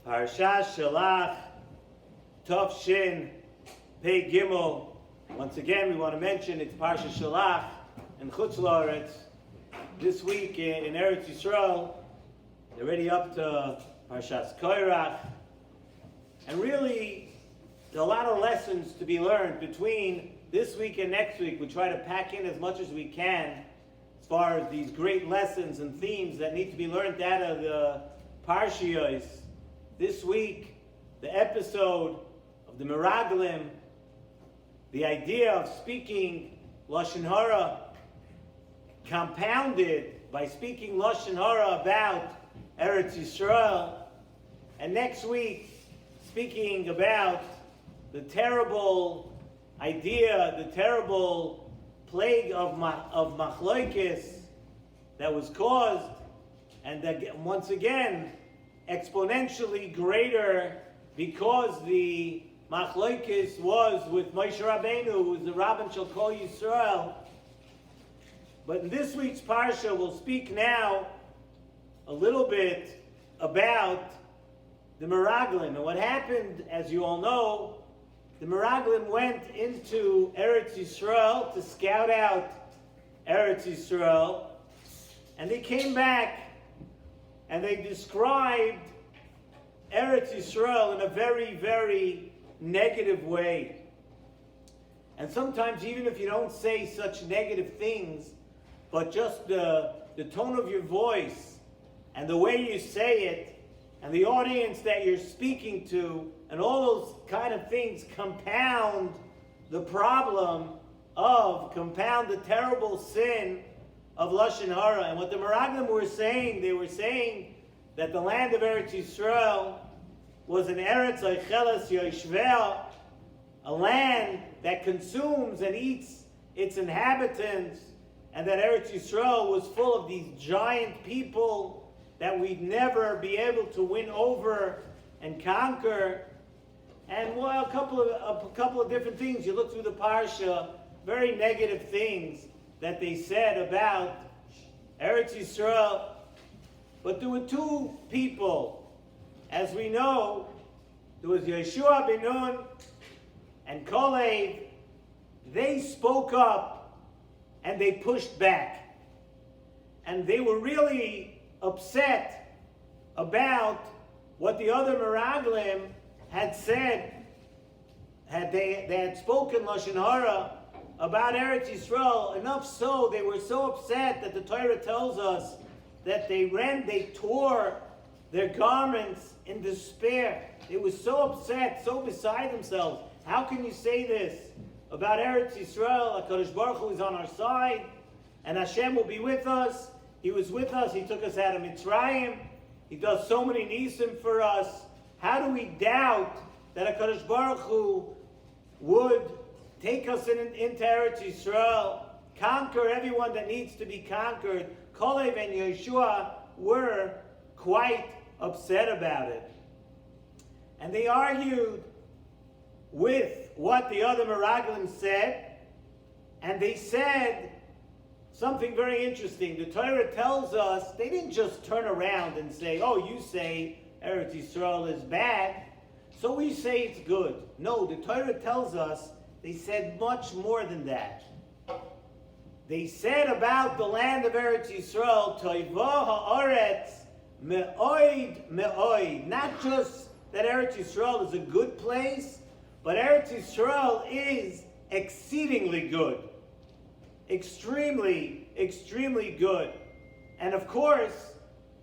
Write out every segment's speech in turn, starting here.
S.S.S. Shalach, Tov Shin, Pei Gimel. Once again, we want to mention it's Parsha Shalach in Chutz La'aretz. This week in Eretz Yisrael, they're already up to Parshas Koirach. And really, there are a lot of lessons to be learned between this week and next week. We try to pack in as much as we can as far as these great lessons and themes that need to be learned out of the Parshiyos. This week, the episode of the Meraglim, the idea of speaking Lashon Hara, compounded by speaking Lashon Hara about Eretz Yisrael, and next week, speaking about the terrible idea, the terrible plague of Machlokes that was caused, and that once again, exponentially greater because the Machlokes was with Moshe Rabbeinu, who was the Rabbin shall call Yisrael. But in this week's Parsha, we'll speak now a little bit about the Meraglim. And what happened, as you all know, the Meraglim went into Eretz Yisrael to scout out Eretz Yisrael, and they came back and they described Eretz Yisrael in a very, very negative way. And sometimes even if you don't say such negative things, but just the tone of your voice and the way you say it and the audience that you're speaking to and all those kind of things compound the terrible sin of Lashon Hara. And what the Meraglim were saying, they were saying that the land of Eretz Yisrael was an Eretz Oicheles Yoshveh, a land that consumes and eats its inhabitants, and that Eretz Yisrael was full of these giant people that we'd never be able to win over and conquer. And well, a couple of different things. You look through the Parsha, very negative things that they said about Eretz Yisrael. But there were two people, as we know. There was Yeshua ben Nun and Kalev. They spoke up and they pushed back. And they were really upset about what the other Meraglim had said. They had spoken Lashon Hara about Eretz Yisrael, enough so they were so upset that the Torah tells us that they tore their garments in despair. They were so upset, so beside themselves. How can you say this about Eretz Yisrael? HaKadosh Baruch Hu is on our side, and Hashem will be with us. He was with us. He took us out of Mitzrayim. He does so many nisim for us. How do we doubt that HaKadosh Baruch Hu would take us into Eretz Yisrael, conquer everyone that needs to be conquered? Kalev and Yeshua were quite upset about it. And they argued with what the other Meraglim said, and they said something very interesting. The Torah tells us they didn't just turn around and say, oh, you say Eretz Yisrael is bad, so we say it's good. No, the Torah tells us they said much more than that. They said about the land of Eretz Yisrael, Toivah ha'aretz me'oid me'oid. Not just that Eretz Yisrael is a good place, but Eretz Yisrael is exceedingly good. Extremely, extremely good. And of course,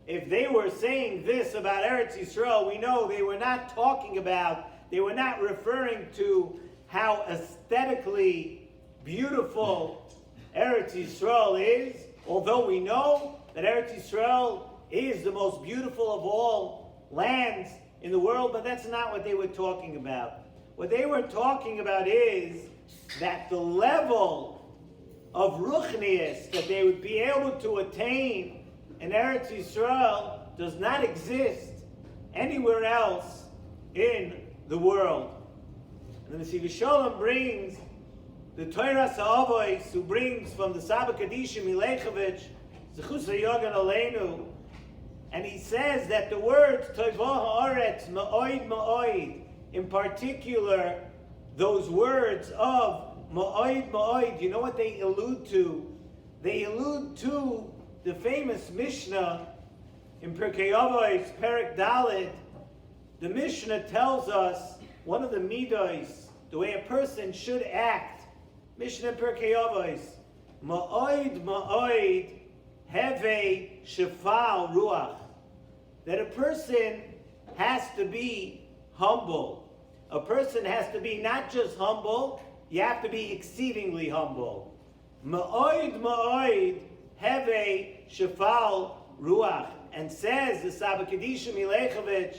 if they were saying this about Eretz Yisrael, we know they were not referring to how aesthetically beautiful Eretz Yisrael is, although we know that Eretz Yisrael is the most beautiful of all lands in the world, but that's not what they were talking about. What they were talking about is that the level of ruchnius that they would be able to attain in Eretz Yisrael does not exist anywhere else in the world. And the Nesivos Shalom brings the Torah Sa'avois, who brings from the Saba Kadishim Milechovich, Zechus HaYogan Aleinu, And he says that the words Tovah Haaretz, Ma'oid Ma'oid, in particular, those words of Ma'oid Ma'oid, you know what they allude to? They allude to the famous Mishnah in Pirkei Avos, Perek Dalet. The Mishnah tells us one of the midos, the way a person should act. Mishnah Pirkei Avos, Ma'oid Ma'oid Heve Shefal Ruach. That a person has to be humble. A person has to be not just humble, you have to be exceedingly humble. Ma'oid Ma'oid Heve Shefal Ruach. And says the Saba Kedisha Milechovich,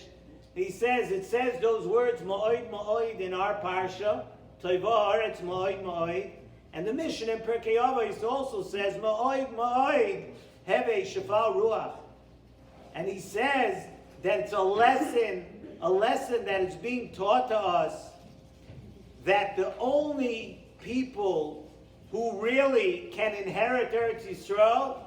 he says, it says those words Ma'oid Ma'oid in our parsha, Tovah Haaretz Ma'oid Ma'oid. And the Mishnah in Pirkei Avos also says Ma'oid Ma'oid Heve Shefal Ruach. And he says that it's a lesson that is being taught to us, that the only people who really can inherit Eretz Yisrael,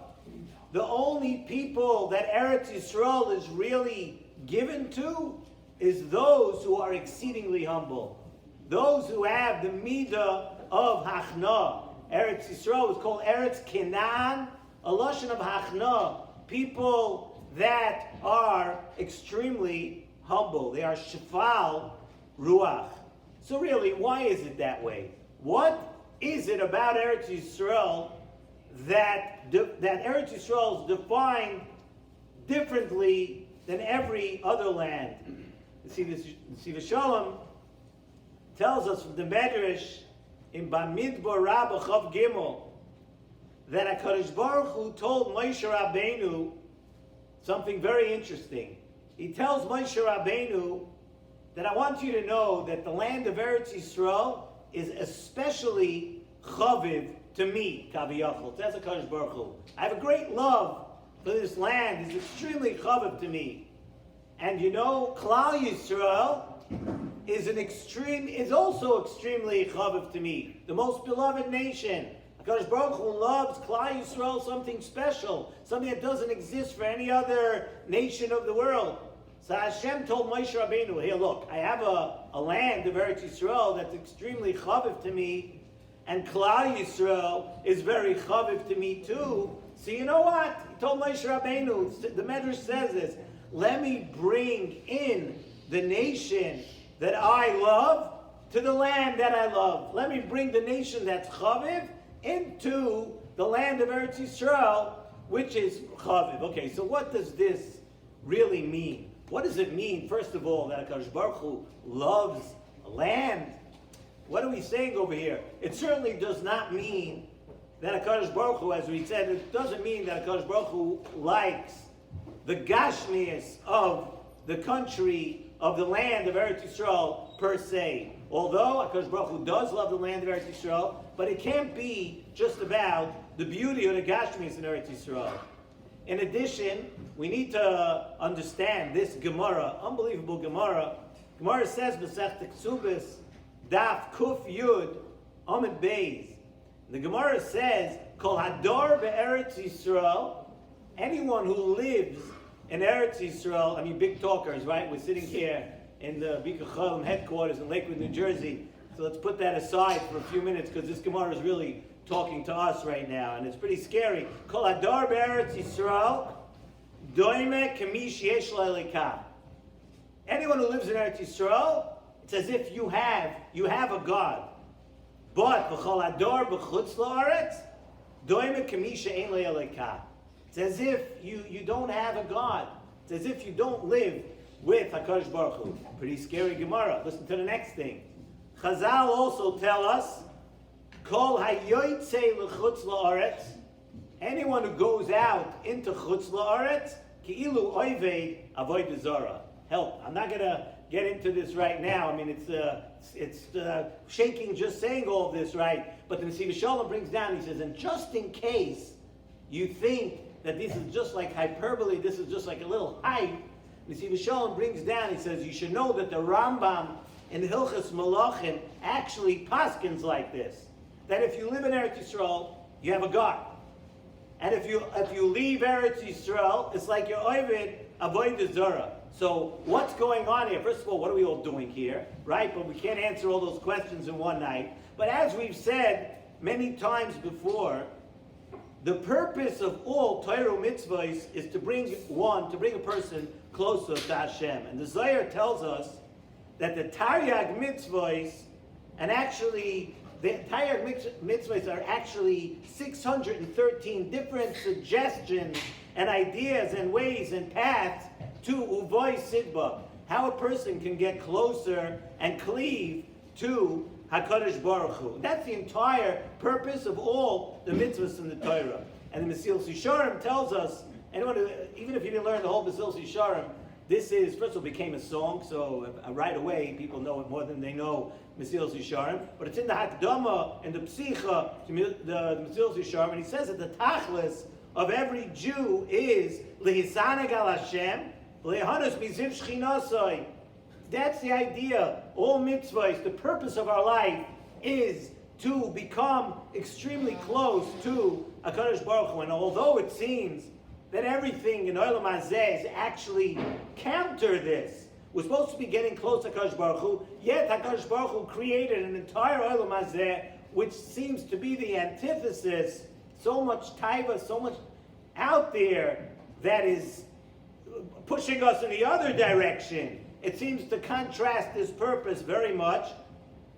the only people that Eretz Yisrael is really given to, is those who are exceedingly humble. Those who have the midah of Hachna. Eretz Yisrael is called Eretz Canaan, a lashon of Hachna. People that are extremely humble. They are Shefal Ruach. So really, why is it that way? What is it about Eretz Yisrael that Eretz Yisrael is defined differently than every other land? Nesivos Shalom tells us from the Medrash in Bamidbar Rabbah Chav Gimel that HaKadosh Baruch Hu told Moshe Rabbeinu something very interesting. He tells Moshe Rabbeinu that I want you to know that the land of Eretz Yisrael is especially chaviv to me, Kaviyachol. That's HaKadosh Baruch Hu. I have a great love for this land. It's extremely chaviv to me. And you know, Klal Yisrael is also extremely chaviv to me. The most beloved nation. HaKadosh Baruch Hu loves Klal Yisrael something special, something that doesn't exist for any other nation of the world. So Hashem told Moshe Rabbeinu, hey look, I have a land of Eretz Yisrael that's extremely chaviv to me, and Klal Yisrael is very chaviv to me too. So you know what? He told Moshe Rabbeinu, the Medrash says this, let me bring in the nation that I love to the land that I love. Let me bring the nation that's chaviv into the land of Eretz Yisrael, which is chaviv. Okay, so what does this really mean? What does it mean, first of all, that HaKadosh Baruch Hu loves land? What are we saying over here? It certainly does not mean that HaKadosh Baruch Hu, as we said, it doesn't mean that HaKadosh Baruch Hu likes the gashmias of the country, of the land of Eretz Yisrael per se. Although HaKadosh Baruch Hu does love the land of Eretz Yisrael, but it can't be just about the beauty of the gashmias in Eretz Yisrael. In addition, we need to understand this Gemara, unbelievable Gemara. Gemara says, Masechta Ksubis, Daf Kuf Yud, Amid Beis. The Gemara says, Kol Hador be'Eretz Yisrael, anyone who lives in Eretz Yisrael, I mean big talkers, right? We're sitting here in the Bika Cholim headquarters in Lakewood, New Jersey. So let's put that aside for a few minutes because this Gemara is really talking to us right now, and it's pretty scary. Kol Hador be'Eretz Yisrael, Doime Kamish Yesh La'elika. Anyone who lives in Eretz Yisrael, it's as if you have a God. But B'chol Hador b'chutz la'aretz, Doime Kamish Ein La'elika. It's as if you don't have a God. It's as if you don't live with HaKadosh Baruch Hu. Pretty scary Gemara. Listen to the next thing. Chazal also tell us, Kol hayoytze l'chutz la'aretz, anyone who goes out into chutz la'aretz, ki'ilu oived avodah zara. Help! I'm not gonna get into this right now. I mean, it's shaking just saying all of this, right? But the Nesivos Shalom brings down. He says, and just in case you think that this is just like hyperbole, this is just like a little hype, Nesivos Shalom brings down. He says you should know that the Rambam in Hilchas Malachim actually paskins like this. That if you live in Eretz Yisrael, you have a God. And if you leave Eretz Yisrael, it's like you're Ovid Avodah Zarah. So what's going on here? First of all, what are we all doing here, right? But we can't answer all those questions in one night. But as we've said many times before, the purpose of all Torah mitzvahs is to bring a person closer to Hashem. And the Zohar tells us that the Taryag mitzvahs, and actually the Taryag mitzvahs are actually 613 different suggestions and ideas and ways and paths to Uvoy Sidba, how a person can get closer and cleave to HaKadosh Baruch Hu. That's the entire purpose of all the mitzvahs in the Torah. And the Nesivos Shalom tells us, even if you didn't learn the whole Nesivos Shalom, this is, first of all, became a song, so right away people know it more than they know Nesivos Shalom. But it's in the Hakdama and the Psicha, the Nesivos Shalom, and he says that the tachlis of every Jew is Lehisaneg al Hashem, Lehanus miziv shchinasai. That's the idea. All mitzvahs, the purpose of our life is to become extremely close to HaKadosh Baruch Hu. And although it seems that everything in Olam Hazeh is actually counter this, we're supposed to be getting close to HaKadosh Baruch Hu, yet HaKadosh Baruch Hu created an entire Olam Hazeh, which seems to be the antithesis, so much taiva, so much out there that is pushing us in the other direction. It seems to contrast this purpose very much.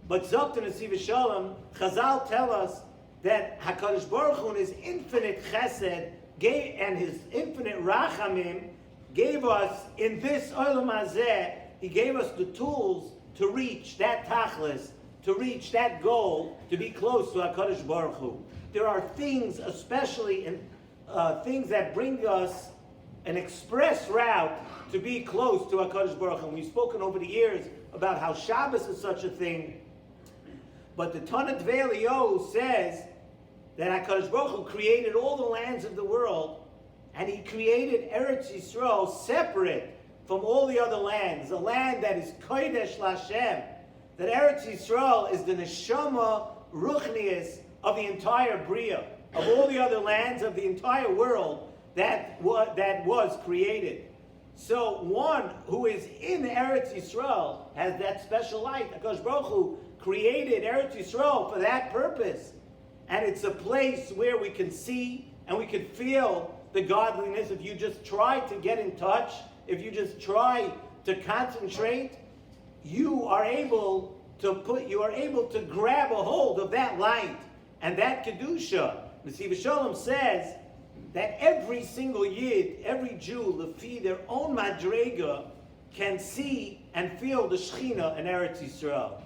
But Zok to Nesivos Shalom, Chazal tell us that HaKadosh Baruch Hu in his infinite chesed and his infinite rachamim gave us, in this Olam Hazeh, he gave us the tools to reach that tachlis, to reach that goal, to be close to HaKadosh Baruch Hu. There are things, especially in things that bring us an express route to be close to HaKadosh Baruch Hu. And we've spoken over the years about how Shabbos is such a thing. But the Tanat Ve'Eliyahu says that HaKadosh Baruch Hu created all the lands of the world, and he created Eretz Yisrael separate from all the other lands, a land that is Kodesh Lashem, that Eretz Yisrael is the neshama ruchnius of the entire Bria, of all the other lands of the entire world that was created. So one who is in Eretz Yisrael has that special light. HaKadosh Baruch Hu created Eretz Yisrael for that purpose. And it's a place where we can see and we can feel the godliness. If you just try to get in touch, if you just try to concentrate, you are able to grab a hold of that light and that Kedusha. Nesivos Shalom says that every single Yid, every Jew, lefi their own madrega, can see and feel the Shechina in Eretz Yisrael.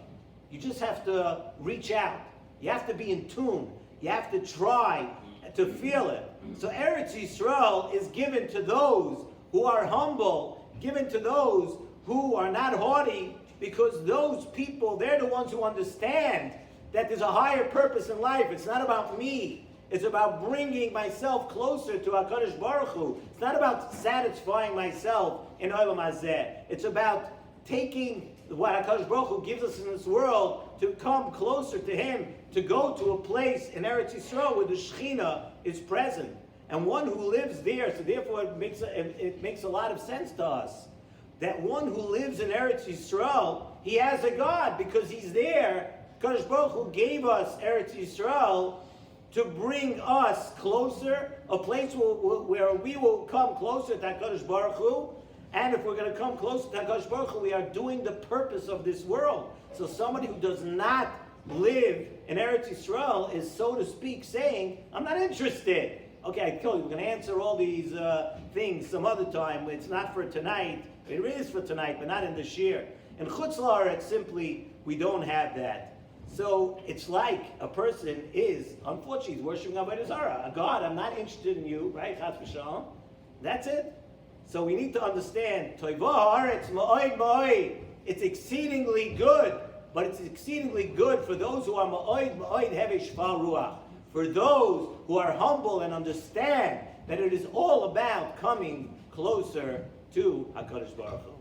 You just have to reach out. You have to be in tune. You have to try to feel it. So Eretz Yisrael is given to those who are humble, given to those who are not haughty, because those people, they're the ones who understand that there's a higher purpose in life. It's not about me. It's about bringing myself closer to HaKadosh Baruch Hu. It's not about satisfying myself in Olam Hazeh. It's about taking what HaKadosh Baruch Hu gives us in this world to come closer to Him, to go to a place in Eretz Yisrael where the Shechina is present. And one who lives there, so therefore it makes a lot of sense to us, that one who lives in Eretz Yisrael, he has a God because he's there. HaKadosh Baruch Hu gave us Eretz Yisrael to bring us closer, a place where we will come closer to HaKadosh Baruch Hu. And if we're going to come closer to HaKadosh Baruch Hu, we are doing the purpose of this world. So somebody who does not live in Eretz Yisrael is, so to speak, saying, I'm not interested. Okay, I told you, we're going to answer all these things some other time. It's not for tonight. It is for tonight, but not in this year. In Chutz La'aretz, simply, we don't have that. So it's like a person is, unfortunately, he's worshiping Avodah Zarah. God, I'm not interested in you, right? Chas v'shalom. That's it. So we need to understand, Toivah haaretz ma'oid ma'oid. It's exceedingly good, but it's exceedingly good for those who are ma'oid hevesh shval ruach. For those who are humble and understand that it is all about coming closer to HaKadosh Baruch Hu.